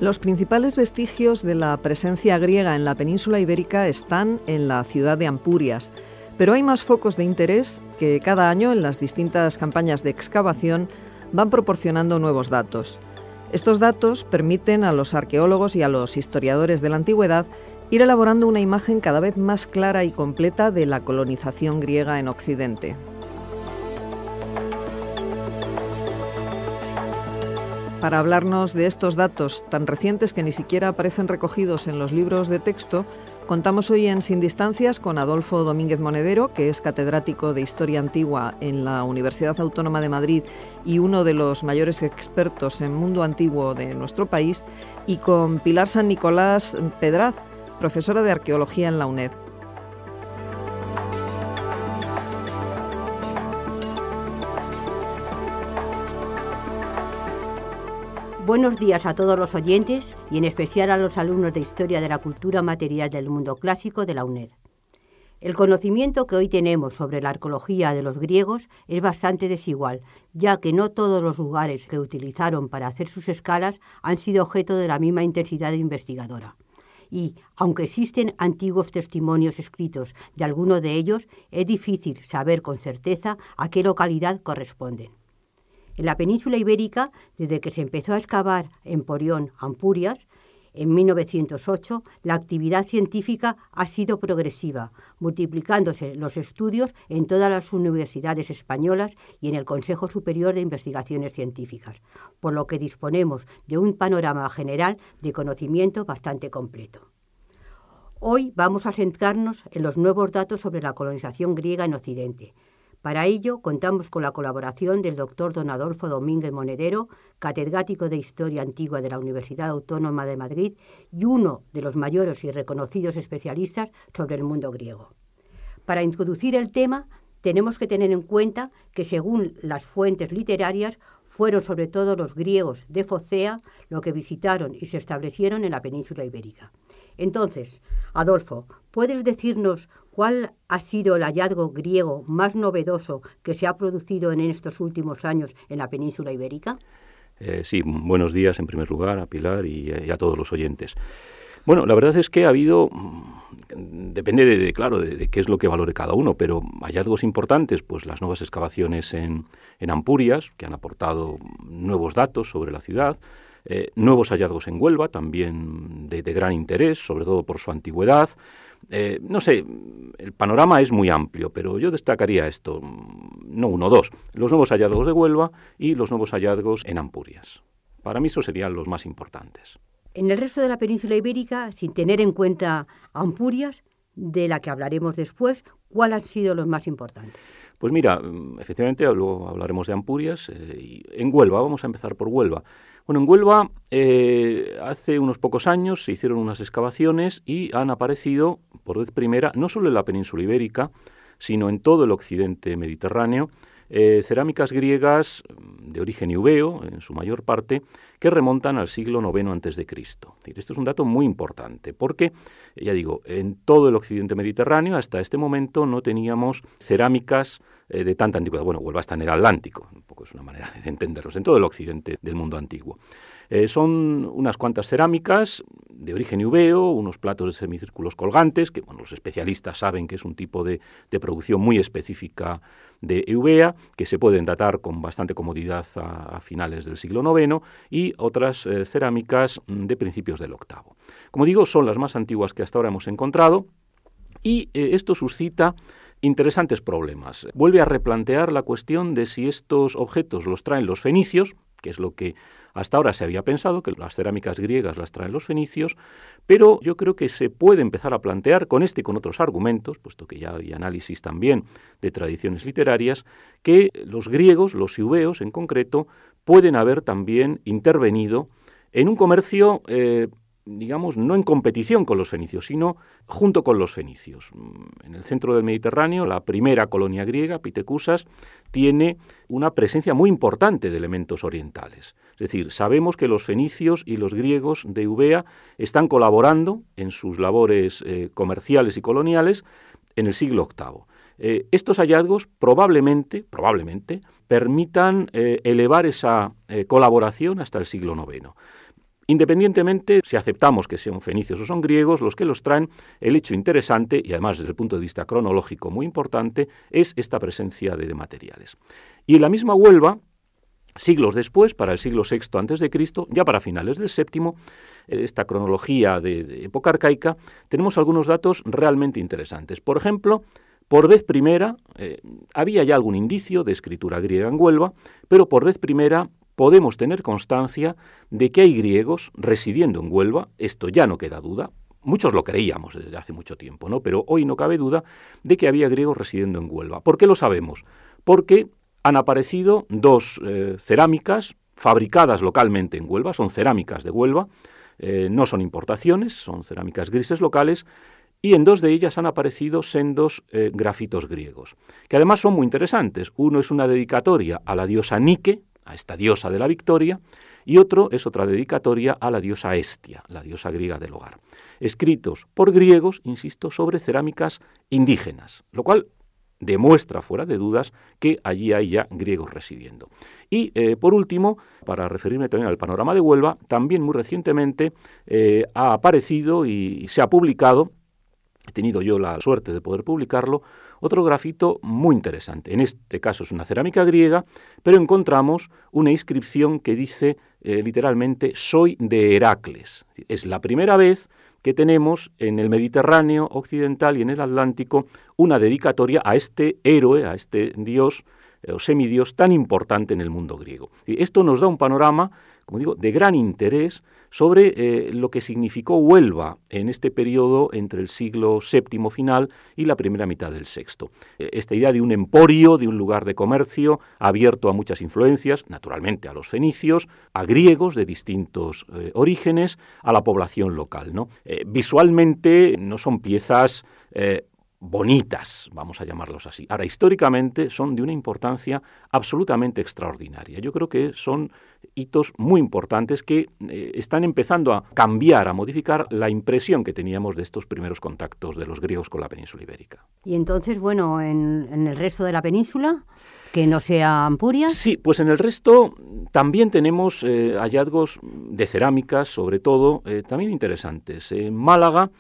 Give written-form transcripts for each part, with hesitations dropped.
Los principales vestigios de la presencia griega en la península ibérica están en la ciudad de Ampurias, pero hay más focos de interés que cada año en las distintas campañas de excavación van proporcionando nuevos datos. Estos datos permiten a los arqueólogos y a los historiadores de la antigüedad ir elaborando una imagen cada vez más clara y completa de la colonización griega en Occidente. Para hablarnos de estos datos tan recientes que ni siquiera aparecen recogidos en los libros de texto, contamos hoy en Sin Distancias con Adolfo Domínguez Monedero, que es catedrático de Historia Antigua en la Universidad Autónoma de Madrid y uno de los mayores expertos en mundo antiguo de nuestro país, y con Pilar San Nicolás Pedraz, profesora de Arqueología en la UNED. Buenos días a todos los oyentes y en especial a los alumnos de Historia de la Cultura Material del Mundo Clásico de la UNED. El conocimiento que hoy tenemos sobre la arqueología de los griegos es bastante desigual, ya que no todos los lugares que utilizaron para hacer sus escalas han sido objeto de la misma intensidad investigadora. Y, aunque existen antiguos testimonios escritos de algunos de ellos, es difícil saber con certeza a qué localidad corresponden. En la península ibérica, desde que se empezó a excavar en Porión, Ampurias, en 1908, la actividad científica ha sido progresiva, multiplicándose los estudios en todas las universidades españolas y en el Consejo Superior de Investigaciones Científicas, por lo que disponemos de un panorama general de conocimiento bastante completo. Hoy vamos a centrarnos en los nuevos datos sobre la colonización griega en Occidente. Para ello, contamos con la colaboración del doctor don Adolfo Domínguez Monedero, catedrático de Historia Antigua de la Universidad Autónoma de Madrid y uno de los mayores y reconocidos especialistas sobre el mundo griego. Para introducir el tema, tenemos que tener en cuenta que, según las fuentes literarias, fueron sobre todo los griegos de Focea los que visitaron y se establecieron en la península ibérica. Entonces, Adolfo, ¿puedes decirnos cuál ha sido el hallazgo griego más novedoso que se ha producido en estos últimos años en la península ibérica? Sí, buenos días en primer lugar a Pilar y a todos los oyentes. Bueno, la verdad es que ha habido, depende de qué es lo que valore cada uno, pero hallazgos importantes, pues las nuevas excavaciones en Ampurias, que han aportado nuevos datos sobre la ciudad, nuevos hallazgos en Huelva, también de gran interés, sobre todo por su antigüedad. No sé, el panorama es muy amplio, pero yo destacaría esto, no uno, dos, los nuevos hallazgos de Huelva y los nuevos hallazgos en Ampurias. Para mí esos serían los más importantes. En el resto de la península ibérica, sin tener en cuenta Ampurias, de la que hablaremos después, ¿cuáles han sido los más importantes? Pues mira, efectivamente, luego hablaremos de Ampurias. Y en Huelva, vamos a empezar por Huelva. Bueno, en Huelva hace unos pocos años se hicieron unas excavaciones y han aparecido por vez primera, no solo en la península ibérica, sino en todo el occidente mediterráneo, cerámicas griegas de origen eubeo, en su mayor parte, que remontan al siglo IX a.C. Esto es un dato muy importante, porque, ya digo, en todo el occidente mediterráneo, hasta este momento, no teníamos cerámicas de tanta antigüedad. Bueno, Huelva está en el Atlántico, un poco es una manera de entenderlos, en todo el occidente del mundo antiguo. Son unas cuantas cerámicas de origen eubeo, unos platos de semicírculos colgantes, que bueno, los especialistas saben que es un tipo de producción muy específica de eubea, que se pueden datar con bastante comodidad a finales del siglo IX, y otras cerámicas de principios del VIII. Como digo, son las más antiguas que hasta ahora hemos encontrado, y esto suscita interesantes problemas. Vuelve a replantear la cuestión de si estos objetos los traen los fenicios, que es lo que hasta ahora se había pensado, que las cerámicas griegas las traen los fenicios, pero yo creo que se puede empezar a plantear con este y con otros argumentos, puesto que ya hay análisis también de tradiciones literarias, que los griegos, los eubеos en concreto, pueden haber también intervenido en un comercio digamos, no en competición con los fenicios, sino junto con los fenicios. En el centro del Mediterráneo, la primera colonia griega, Pitecusas, tiene una presencia muy importante de elementos orientales. Es decir, sabemos que los fenicios y los griegos de Eubea están colaborando en sus labores comerciales y coloniales en el siglo VIII. Estos hallazgos probablemente permitan elevar esa colaboración hasta el siglo IX. Independientemente si aceptamos que sean fenicios o son griegos, los que los traen, el hecho interesante, y además desde el punto de vista cronológico muy importante, es esta presencia de materiales. Y en la misma Huelva, siglos después, para el siglo VI a.C., ya para finales del VII, esta cronología de época arcaica, tenemos algunos datos realmente interesantes. Por ejemplo, por vez primera, había ya algún indicio de escritura griega en Huelva, pero por vez primera podemos tener constancia de que hay griegos residiendo en Huelva. Esto ya no queda duda. Muchos lo creíamos desde hace mucho tiempo, ¿no? Pero hoy no cabe duda de que había griegos residiendo en Huelva. ¿Por qué lo sabemos? Porque han aparecido dos cerámicas fabricadas localmente en Huelva, son cerámicas de Huelva, no son importaciones, son cerámicas grises locales, y en dos de ellas han aparecido sendos grafitos griegos, que además son muy interesantes. Uno es una dedicatoria a la diosa Nike, a esta diosa de la victoria, y otro es otra dedicatoria a la diosa Hestia, la diosa griega del hogar, escritos por griegos, insisto, sobre cerámicas indígenas, lo cual demuestra fuera de dudas que allí hay ya griegos residiendo. Y por último, para referirme también al panorama de Huelva, también muy recientemente ha aparecido y se ha publicado, he tenido yo la suerte de poder publicarlo, otro grafito muy interesante. En este caso es una cerámica griega, pero encontramos una inscripción que dice literalmente «Soy de Heracles». Es la primera vez que tenemos en el Mediterráneo occidental y en el Atlántico una dedicatoria a este héroe, a este dios o semidios tan importante en el mundo griego. Y esto nos da un panorama, como digo, de gran interés sobre lo que significó Huelva en este periodo entre el siglo VII final y la primera mitad del VI. Esta idea de un emporio, de un lugar de comercio abierto a muchas influencias, naturalmente a los fenicios, a griegos de distintos orígenes, a la población local, ¿no? Visualmente no son piezas bonitas, vamos a llamarlos así. Ahora, históricamente son de una importancia absolutamente extraordinaria. Yo creo que son hitos muy importantes que están empezando a cambiar, a modificar la impresión que teníamos de estos primeros contactos de los griegos con la península ibérica. Y entonces, bueno, en el resto de la península, que no sea Ampurias. Sí, pues en el resto también tenemos hallazgos de cerámicas, sobre todo, también interesantes. En Málaga,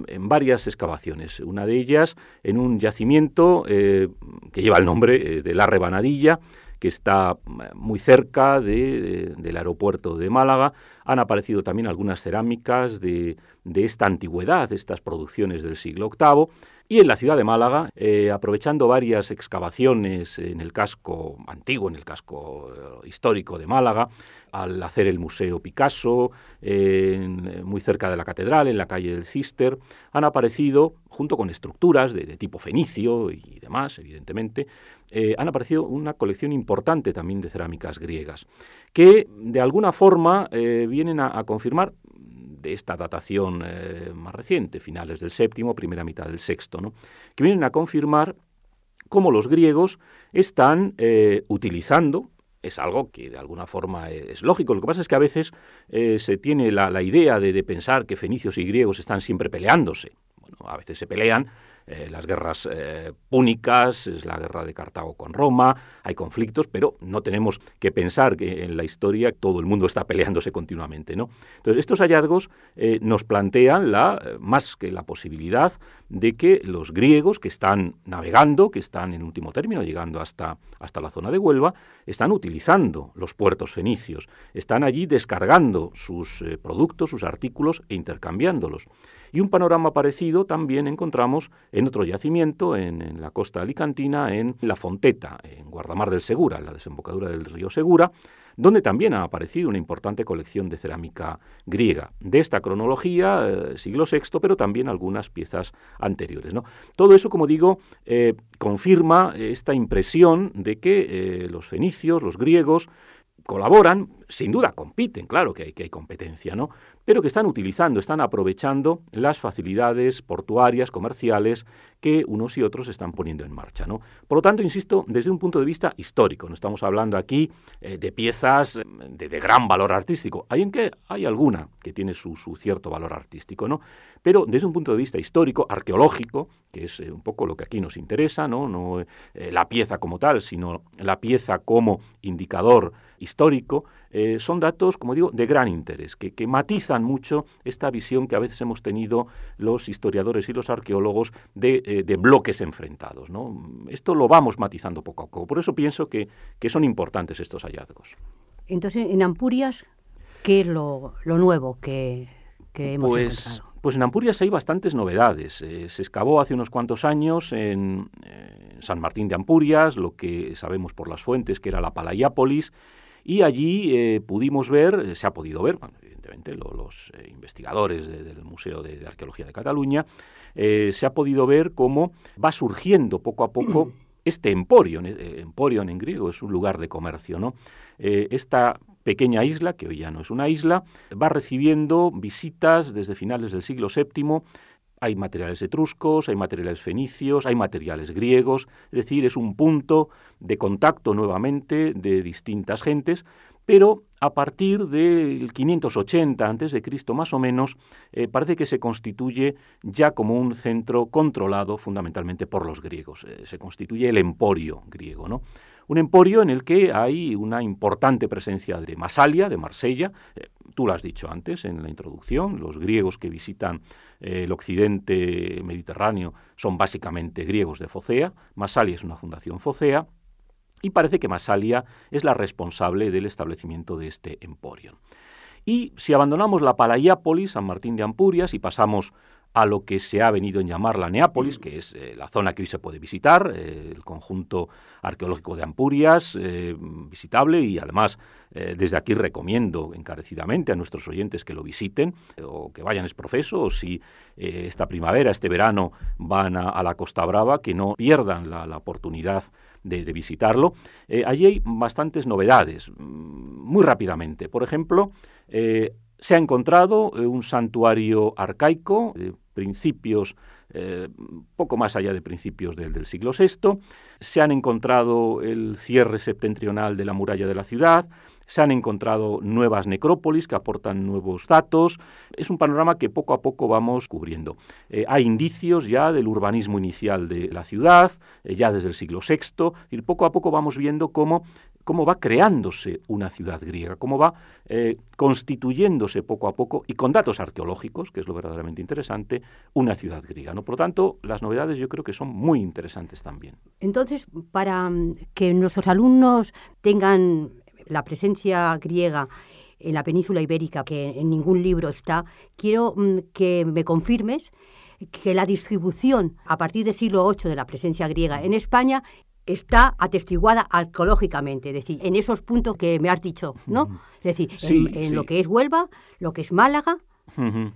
en varias excavaciones, una de ellas en un yacimiento que lleva el nombre de La Rebanadilla, que está muy cerca del aeropuerto de Málaga. Han aparecido también algunas cerámicas de esta antigüedad, de estas producciones del siglo VIII. Y en la ciudad de Málaga, aprovechando varias excavaciones en el casco antiguo, en el casco histórico de Málaga, al hacer el Museo Picasso, muy cerca de la catedral, en la calle del Cister, han aparecido, junto con estructuras de tipo fenicio y demás, evidentemente, han aparecido una colección importante también de cerámicas griegas, que de alguna forma vienen a confirmar de esta datación más reciente, finales del VII, primera mitad del VI, ¿no? Que vienen a confirmar cómo los griegos están utilizando, es algo que de alguna forma es lógico, lo que pasa es que a veces se tiene la idea de pensar que fenicios y griegos están siempre peleándose. Bueno, a veces se pelean, las guerras púnicas, es la guerra de Cartago con Roma, hay conflictos, pero no tenemos que pensar que en la historia todo el mundo está peleándose continuamente, ¿no? Entonces, estos hallazgos nos plantean más que la posibilidad de que los griegos que están navegando, que están en último término llegando hasta la zona de Huelva, están utilizando los puertos fenicios, están allí descargando sus productos, sus artículos e intercambiándolos. Y un panorama parecido también encontramos en otro yacimiento, en la costa alicantina, en La Fonteta, en Guardamar del Segura, en la desembocadura del río Segura, donde también ha aparecido una importante colección de cerámica griega, de esta cronología, siglo VI, pero también algunas piezas anteriores, ¿no? Todo eso, como digo, confirma esta impresión de que los fenicios, los griegos, colaboran, sin duda compiten, claro que hay competencia, ¿no? Pero que están utilizando, están aprovechando las facilidades portuarias, comerciales, que unos y otros están poniendo en marcha, ¿no? Por lo tanto, insisto, desde un punto de vista histórico, no estamos hablando aquí de piezas de gran valor artístico. Hay alguna que tiene su cierto valor artístico, ¿no? Pero desde un punto de vista histórico, arqueológico, que es un poco lo que aquí nos interesa, no la pieza como tal, sino la pieza como indicador histórico, son datos, como digo, de gran interés, que matizan mucho esta visión que a veces hemos tenido los historiadores y los arqueólogos de bloques enfrentados, ¿no? Esto lo vamos matizando poco a poco. Por eso pienso que son importantes estos hallazgos. Entonces, en Ampurias, ¿qué es lo nuevo que hemos encontrado? Pues en Ampurias hay bastantes novedades. Se excavó hace unos cuantos años en San Martín de Ampurias, lo que sabemos por las fuentes que era la Palayápolis, y allí pudimos ver, se ha podido ver, bueno, evidentemente los investigadores del Museo de Arqueología de Cataluña, se ha podido ver cómo va surgiendo poco a poco este emporion. Emporion en griego es un lugar de comercio, ¿no? Esta pequeña isla, que hoy ya no es una isla, va recibiendo visitas desde finales del siglo VII. Hay materiales etruscos, hay materiales fenicios, hay materiales griegos, es decir, es un punto de contacto nuevamente de distintas gentes, pero a partir del 580 a.C. más o menos, parece que se constituye ya como un centro controlado fundamentalmente por los griegos. Se constituye el emporio griego, ¿no? Un emporio en el que hay una importante presencia de Masalia, de Marsella. Tú lo has dicho antes en la introducción, los griegos que visitan el occidente mediterráneo son básicamente griegos de Focea. Masalia es una fundación focea y parece que Masalia es la responsable del establecimiento de este emporio. Y si abandonamos la Palayápolis, San Martín de Ampurias, y pasamos a lo que se ha venido a llamar la Neápolis, que es la zona que hoy se puede visitar, el conjunto arqueológico de Ampurias, visitable, y además desde aquí recomiendo encarecidamente a nuestros oyentes que lo visiten o que vayan exprofeso, o si esta primavera, este verano van a la Costa Brava, que no pierdan la oportunidad de visitarlo. Allí hay bastantes novedades, muy rápidamente. Por ejemplo, se ha encontrado un santuario arcaico de principios, poco más allá de principios del siglo VI. Se han encontrado el cierre septentrional de la muralla de la ciudad. Se han encontrado nuevas necrópolis que aportan nuevos datos. Es un panorama que poco a poco vamos cubriendo. Hay indicios ya del urbanismo inicial de la ciudad, ya desde el siglo VI. Es decir, poco a poco vamos viendo cómo va creándose una ciudad griega, cómo va constituyéndose poco a poco, y con datos arqueológicos, que es lo verdaderamente interesante, una ciudad griega, ¿no? Por lo tanto, las novedades yo creo que son muy interesantes también. Entonces, para que nuestros alumnos tengan la presencia griega en la península ibérica, que en ningún libro está, quiero que me confirmes que la distribución a partir del siglo VIII de la presencia griega en España está atestiguada arqueológicamente, es decir, en esos puntos que me has dicho, ¿no? Es decir, sí, en sí. Lo que es Huelva, lo que es Málaga,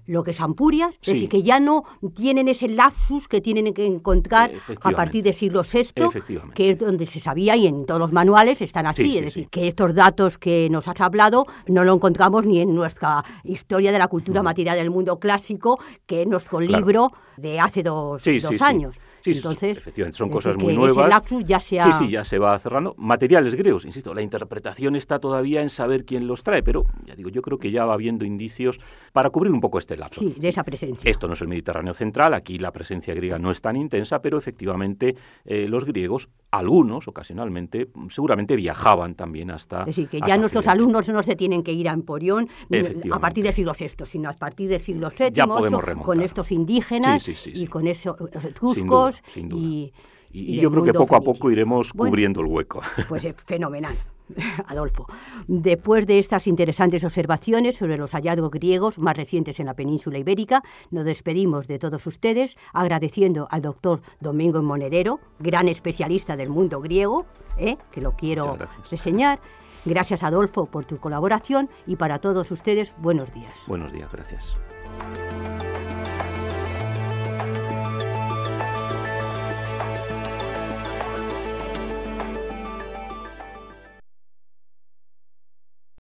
lo que es Ampurias, es decir, que ya no tienen ese lapsus que tienen que encontrar a partir del siglo VI, que es donde se sabía, y en todos los manuales están así, es decir, que estos datos que nos has hablado no lo encontramos ni en nuestra Historia de la Cultura Material del Mundo Clásico, que es nuestro libro de hace dos años. Sí, entonces, efectivamente, son cosas muy nuevas. Ese lapsus ya se ha... Sí, ya se va cerrando. Materiales griegos, insisto, la interpretación está todavía en saber quién los trae, pero ya digo, yo creo que ya va habiendo indicios para cubrir un poco este lapso. Sí, de esa presencia. Esto no es el Mediterráneo central, aquí la presencia griega no es tan intensa, pero efectivamente los griegos, algunos ocasionalmente, seguramente viajaban también hasta... Es decir, que ya nuestros alumnos no se tienen que ir a Emporión a partir del siglo VI, sino a partir del siglo VII, ya podemos remontar, con estos indígenas y con esos etruscos. Sin duda. Y yo creo que poco a poco iremos cubriendo el hueco. Pues es fenomenal, Adolfo. Después de estas interesantes observaciones sobre los hallazgos griegos más recientes en la península ibérica, nos despedimos de todos ustedes agradeciendo al doctor Domingo Monedero, gran especialista del mundo griego, que lo quiero reseñar. Gracias, Adolfo, por tu colaboración, y para todos ustedes, buenos días. Buenos días, gracias.